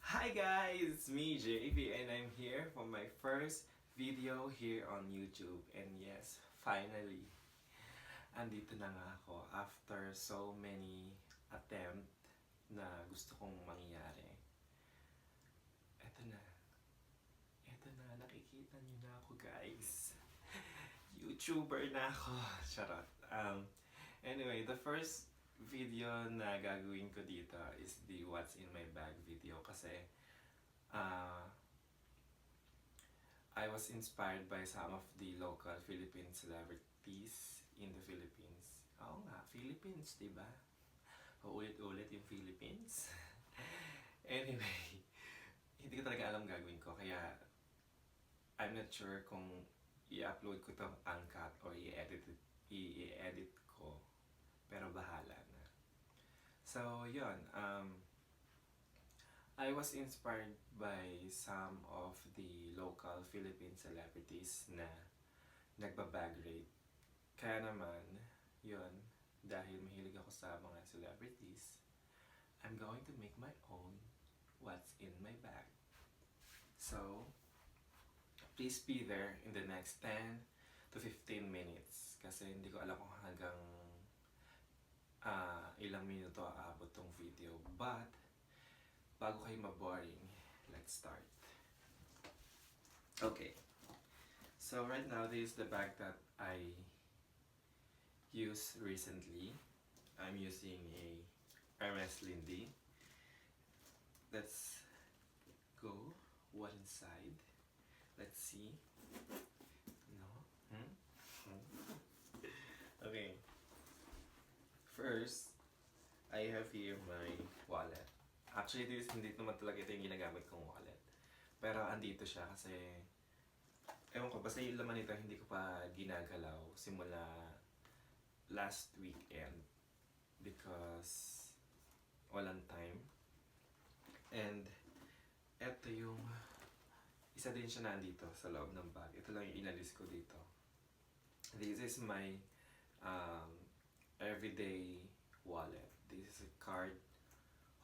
Hi guys, it's me JV and I'm here for my first video here on YouTube. And yes, finally, andito na nga ako after so many attempt na gusto kong mangyari. Eto na. Eto na, nakikita nyo na ako guys. YouTuber na ako. Charot. Anyway, the first video na gagawin ko dito is the What's in my bag video kasi I was inspired by some of the local Philippine celebrities in the Philippines. Oo nga, Philippines, diba? Uulit-ulit yung Philippines. Anyway, hindi ko talaga alam gagawin ko kaya I'm not sure kung i-upload ko to uncut or i-edit ko. Pero bahala na. So, yun. I was inspired by some of the local Philippine celebrities na nagbabag raid. Kaya naman, yun, dahil mahilig ako sa mga celebrities, I'm going to make my own What's in my bag. So, please be there in the next 10 to 15 minutes kasi hindi ko alam kung hanggang ilang minuto aabot tong video. But, bago kayo maboring, let's start. Okay. So right now, this is the bag that I used recently. I'm using a Hermes Lindy. Let's go. What inside? Let's see. No? Okay. First, I have here my wallet. Actually, hindi naman talaga ito yung ginagamit kong wallet. Pero andito siya kasi, ewan ko, basta yung laman nito hindi ko pa ginagalaw simula last weekend because walang time. And eto yung isa din siya nandito sa loob ng bag. Ito lang yung inalis ko dito. This is my everyday wallet. This is a card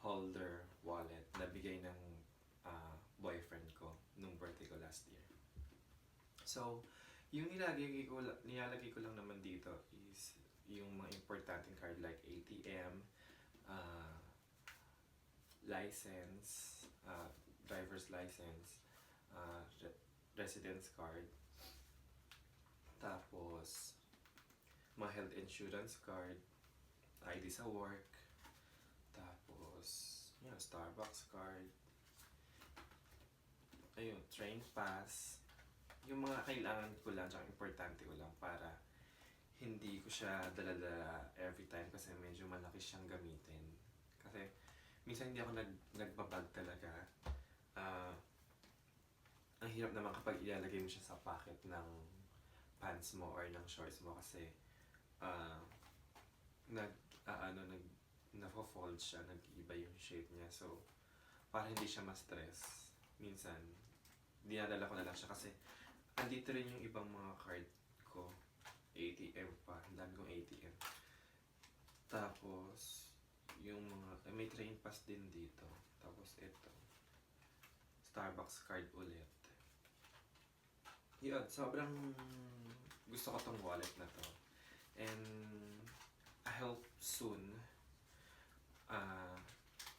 holder wallet na bigay ng boyfriend ko nung birthday ko last year. So, yung nilalagay ko lang naman dito is yung mga importanteng card like ATM, license, driver's license, residence card, tapos mga health insurance card, ID sa work, tapos yun, Starbucks card, ayun, train pass, yung mga kailangan ko lang, tsaka importante ko lang para hindi ko siya dala-dala every time kasi medyo malaki siyang gamitin. Kasi minsan hindi ako nagbabag talaga. Ang hirap naman kapag ilalagay mo siya sa pocket ng pants mo or ng shorts mo kasi nafo-fold siya, nag-iba yung shape niya. So, para hindi siya ma-stress, minsan, dinadala ko na lang siya kasi andito rin yung ibang mga card ko. ATM pa, ang dami kong ATM. Tapos, yung mga, may train pass din dito. Tapos ito, Starbucks card ulit. Yun, sobrang gusto ko tong wallet na to. And I hope soon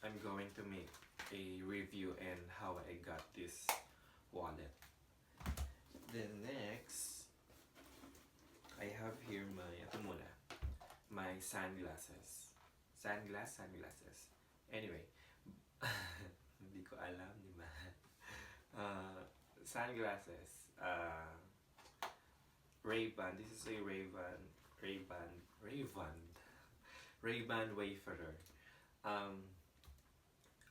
I'm going to make a review and how I got this wallet. Then next, I have here my sunglasses. Sunglasses. Anyway, hindi ko alam, di ba? Sunglasses. Ray-Ban. This is a Ray-Ban Wayfarer.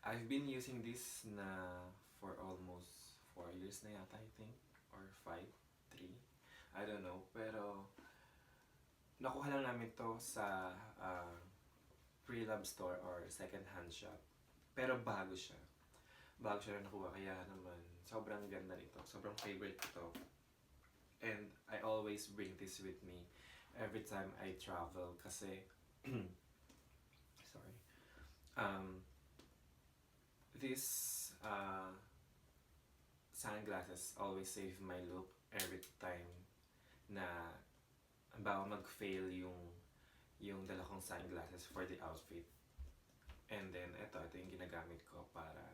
I've been using this na for almost 4 years na yata, I think. Or 5, 3. I don't know. Pero, nakuha lang namin to sa pre-love store or second-hand shop. Pero bago siya. Bago siya na nakuha. Kaya naman, sobrang ganda nito. Sobrang favorite ko to. And I always bring this with me every time I travel kasi sorry. This uh, sunglasses always save my look every time na bawa mag-fail yung dala kong sunglasses for the outfit. And then, ito yung ginagamit ko para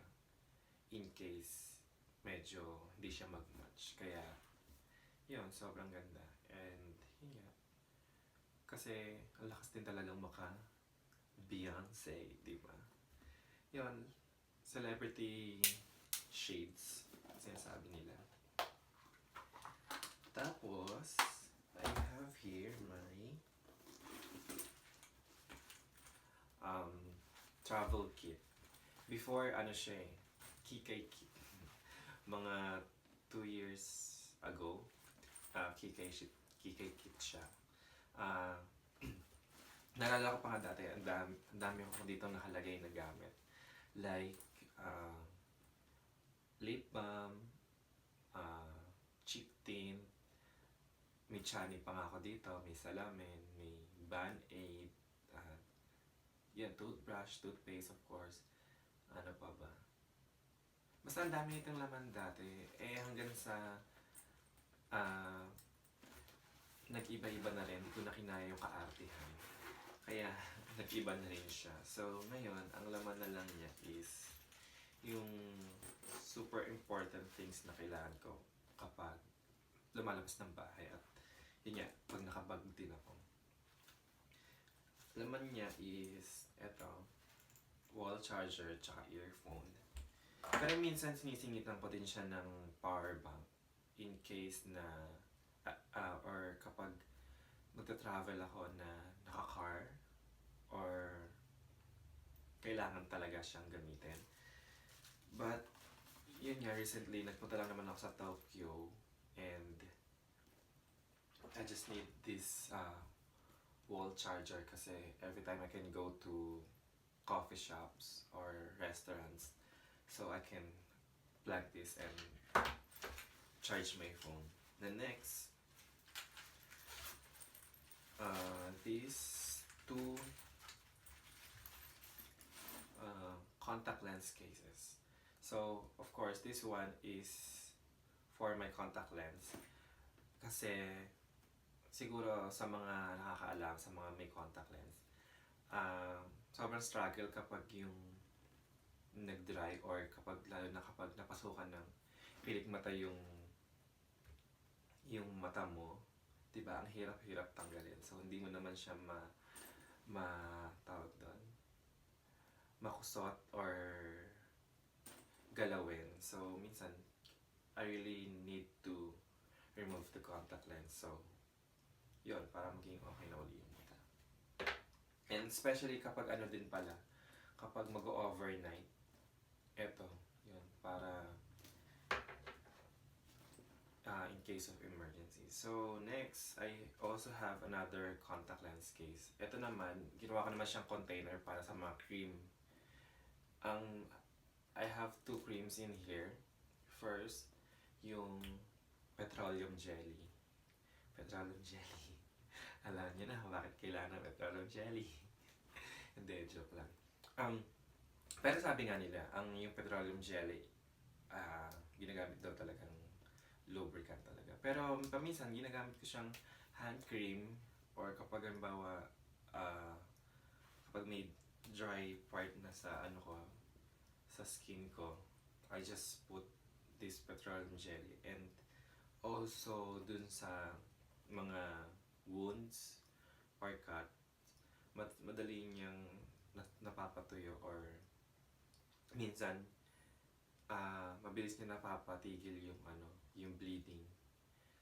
in case medyo hindi siya mag-match. Kaya, yun, sobrang ganda. And, yeah. Kasi, ang lakas din talagang maka Beyonce, di ba? Yun, celebrity shades, sinasabi nila. Tapos, I have here my travel kit. Before, ano siya eh, Kikay kit. Mga 2 years ago, Kikay kit siya. Naalala ko pa nga dati, ang dami ko dito nakalagay na gamit. Like, lip balm, cheek tint, may chani pa nga ako dito, may salamin, may Band-Aid, yan, toothbrush, toothpaste of course. Ano pa ba? Basta ang dami nitong laman dati. Eh hanggang sa nag-iba-iba na rin. Hindi ko na kinaya yung kaartihan. Kaya nag-iba na rin siya. So ngayon, ang laman na lang niya is yung super important things na kailangan ko kapag lumalabas ng bahay. At yun nga, pag nakabag din ako. Laman niya is eto, wall charger tsaka earphone. Pero minsan sinisingitan ko din siya ng power bank in case na or kapag magta-travel ako na naka-car or kailangan talaga siyang gamitin. But yun nga, recently nagpunta lang naman ako sa Tokyo and I just need this wall charger kasi every time I can go to coffee shops or restaurants, so I can plug this and charge my phone. The next, these two contact lens cases. So of course this one is for my contact lens kasi siguro sa mga nakakaalam, sa mga may contact lens, sobrang struggle kapag yung nag-dry or kapag lalo na kapag napasukan ng pilik mata yung mata mo, 'di ba? Ang hirap-hirap tanggalin. So hindi mo naman siya tawag doon, makusot or galawin. So minsan I really need to remove the contact lens. So yun, para maging okay na uli yung mata. And especially kapag ano din pala, kapag mag-overnight, eto, yun, para in case of emergency. So next, I also have another contact lens case. Ito naman, ginawa ko naman siyang container para sa mga cream. I have 2 creams in here. First, yung petroleum jelly. Petroleum jelly. Alam niyo na bakit kailangan ng petroleum jelly. Hindi, joke lang. Pero sabi nga nila, yung petroleum jelly, ginagamit daw talagang lubricant talaga. Pero paminsan, ginagamit ko siyang hand cream or kapag halimbawa, kapag may dry part na sa sa skin ko, I just put this petroleum jelly. And also dun sa mga wounds or cut, madali niyang napapatuyo or minsan mabilis niya napapatigil yung bleeding.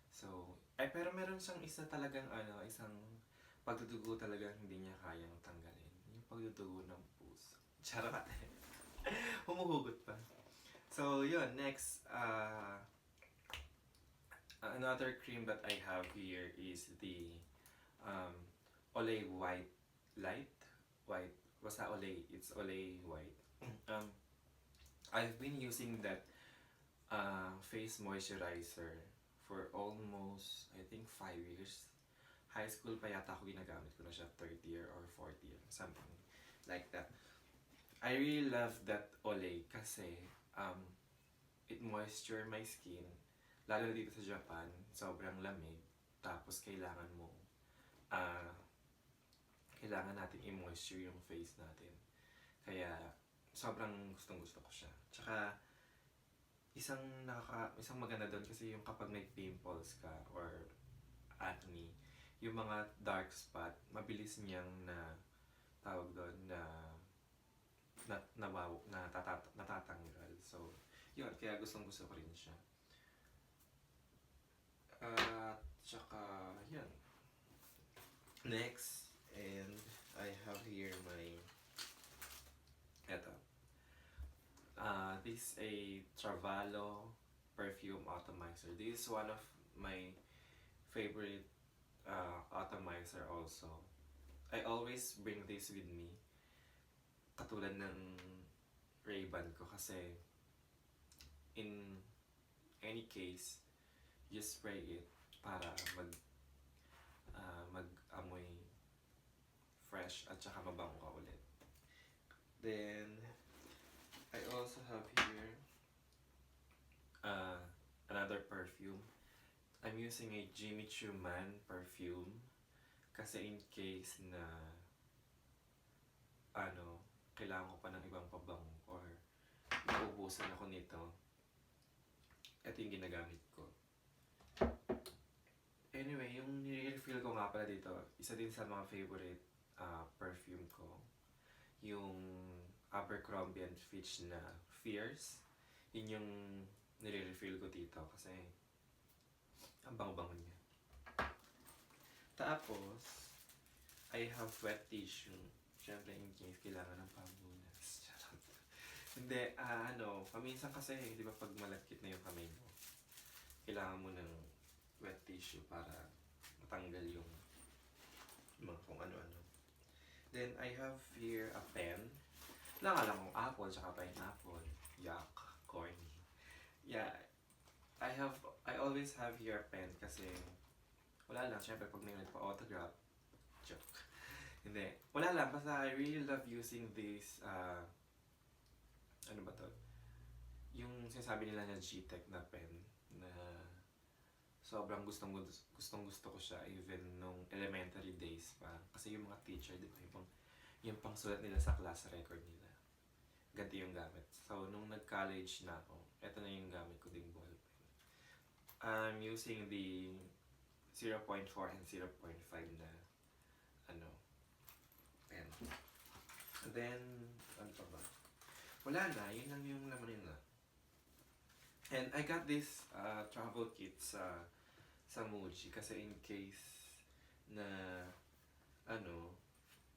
So, pero meron siyang isang pagdudugo talagang hindi niya kayang tanggalin. Yung pagdudugo ng puso. Charot. Humuhugot pa. So, yun, next, another cream that I have here is the Olay White Light. White. Basta Olay. It's Olay White. I've been using that face moisturizer for almost, I think, 5 years. High school pa yata ako ginagamit ko na siya, 3rd year or 4th year. Something like that. I really love that Olay kasi um, it moisture my skin. Lalo na dito sa Japan, sobrang lamig. Tapos ah, kailangan natin i-moisture yung face natin. Kaya, sobrang gustong-gusto ko siya. Tsaka, isang maganda doon kasi yung kapag may pimples ka or acne, yung mga dark spot, mabilis niyang tawag doon natatanggal. So, yun, kaya gustong-gusto ko rin siya. Tsaka, yun. Next, and I have here eto. This is a Travalo perfume atomizer. This is one of my favorite atomizer also. I always bring this with me. Katulad ng Ray-Ban ko kasi in any case, you spray it para mag-amoy fresh at saka mabango ka ulit. Then, I also have here another perfume. I'm using a Jimmy Choo Man perfume kasi in case na kailangan ko pa ng ibang pabango or nauubusan ako nito, ito yung ginagamit ko. Anyway, yung nire-refill ko nga pala dito, isa din sa mga favorite perfume ko, yung Abercrombie & Fitch na Fierce. Yun yung nire-refill ko dito kasi ang bango-bango niya. Tapos, I have wet tissue. Siyempre, in case kailangan ng pambunas. Hindi, paminsan kasi, di ba pag malagkit na yung kamay mo, kailangan mo ng wet tissue para matanggal yung mga kung ano-ano. Then, I have here a pen. Nakala kong apple, tsaka pineapple. Yuck, corny. Yeah, I always have here a pen kasi wala lang, syempre pag may nagpa-autograph, joke. Hindi, wala lang, basta I really love using this, ano ba to? Yung sinasabi nila na G-Tech na pen, na sobrang gustong gusto ko siya even nung elementary days pa. Kasi yung mga teacher, di ba, yung pangsulat nila sa class record nila, ganti yung gamit. So, nung nag-college na ako, eto na yung gamit ko ding ballpen. I'm using the 0.4 and 0.5 na pen. And then, ano pa ba? Wala na, yun lang yung laman nila. And I got this travel kit sa Muji kasi in case na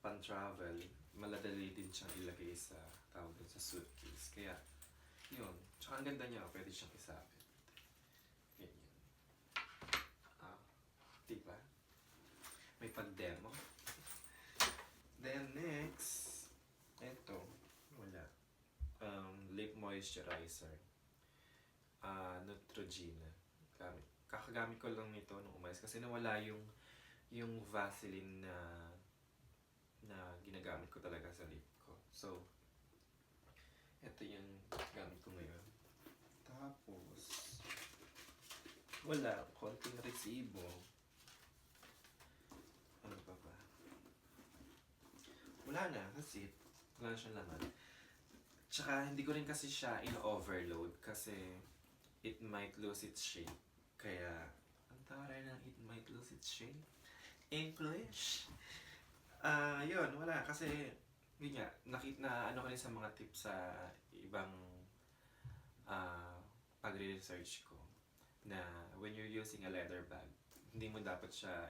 pan-travel, maladali din siyang ilagay sa sa suitcase. Kaya, yun. Tsaka ang ganda niya, pwede siyang isabit. Ganyan. Diba? May pag-demo. Then next, eto, wala. Lip moisturizer. Neutrogena. Kakagamit ko lang nito nung umalis kasi nawala yung Vaseline na ginagamit ko talaga sa lip ko. So, ito yung gamit ko ngayon. Tapos, wala. Konting resibo. Ano pa ba? Wala na. That's it. Wala siyang laman. Tsaka, hindi ko rin kasi siya in-overload kasi it might lose its shape. Kaya, ang taray ng it might lose its shape? English! Yun, wala. Kasi, yun nga, ano ko rin sa mga tips sa ibang pagre-research ko na when you're using a leather bag, hindi mo dapat siya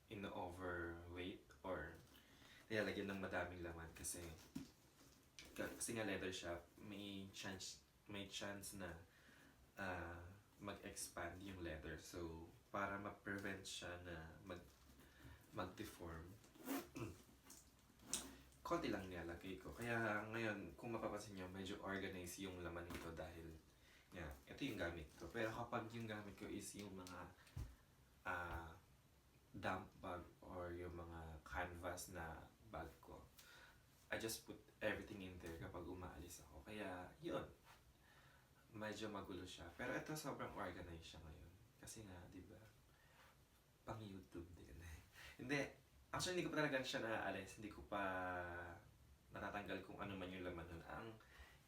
in-overweight or nilalagyan ng madaming laman kasi nga leather siya, may chance na mag-expand yung leather. So, para ma-prevent siya na mag-deform, konti lang nilalagay ko. Kaya ngayon, kung mapapansin nyo, medyo organized yung laman nito dahil ito yung gamit ko. Pero kapag yung gamit ko is yung mga dump bag or yung mga canvas na bag ko, I just put everything in there kapag umaalis ako. Kaya medyo magulo siya. Pero ito sobrang organized siya ngayon. Kasi nga, di ba, pang YouTube din. Hindi, actually hindi ko pa talaga siya naaalis. Hindi ko pa natatanggal kung ano man yung laman nun. Ang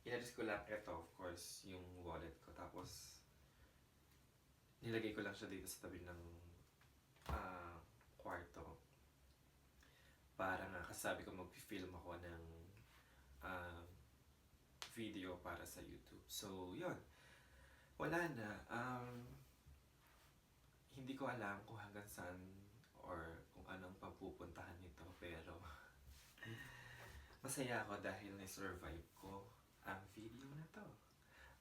inalis ko lang, ito of course, yung wallet ko. Tapos, nilagay ko lang siya dito sa tabi ng kwarto. Para nga, kasabi ko mag-film ako ng video para sa YouTube. So, yun. Wala na. Hindi ko alam kung hanggang saan or kung anong papupuntahan nito. Pero, masaya ako dahil na-survive ko ang video na to.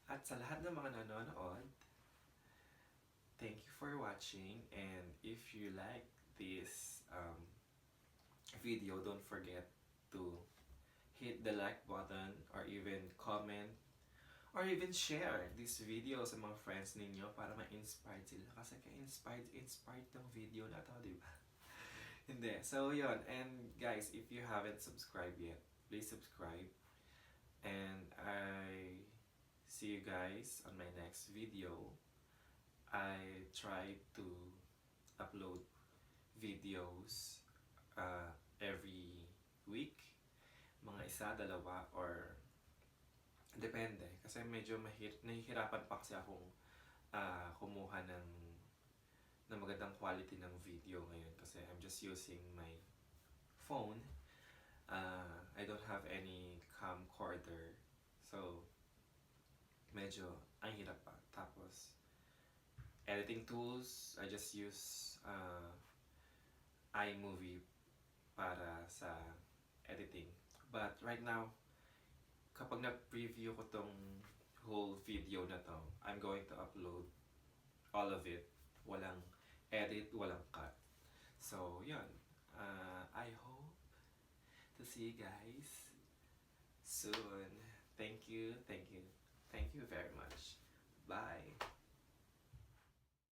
At sa lahat ng mga nanonood, thank you for watching. And if you like this video, don't forget to hit the like button or even comment or even share this video sa mga friends ninyo para ma-inspired sila. Kasi ka-inspired ng video na to, di ba? Hindi. So, yun. And guys, if you haven't subscribed yet, please subscribe. And I see you guys on my next video. I try to upload videos every week. Mga isa, dalawa, or depende. Kasi medyo nahihirapan pa kasi akong kumuha ng magandang quality ng video ngayon. Kasi I'm just using my phone. I don't have any camcorder. So, medyo ang hirap pa. Tapos, editing tools, I just use iMovie para sa editing. But right now, kapag na-preview ko tong whole video na to, I'm going to upload all of it. Walang edit, walang cut. So, yun. I hope to see you guys soon.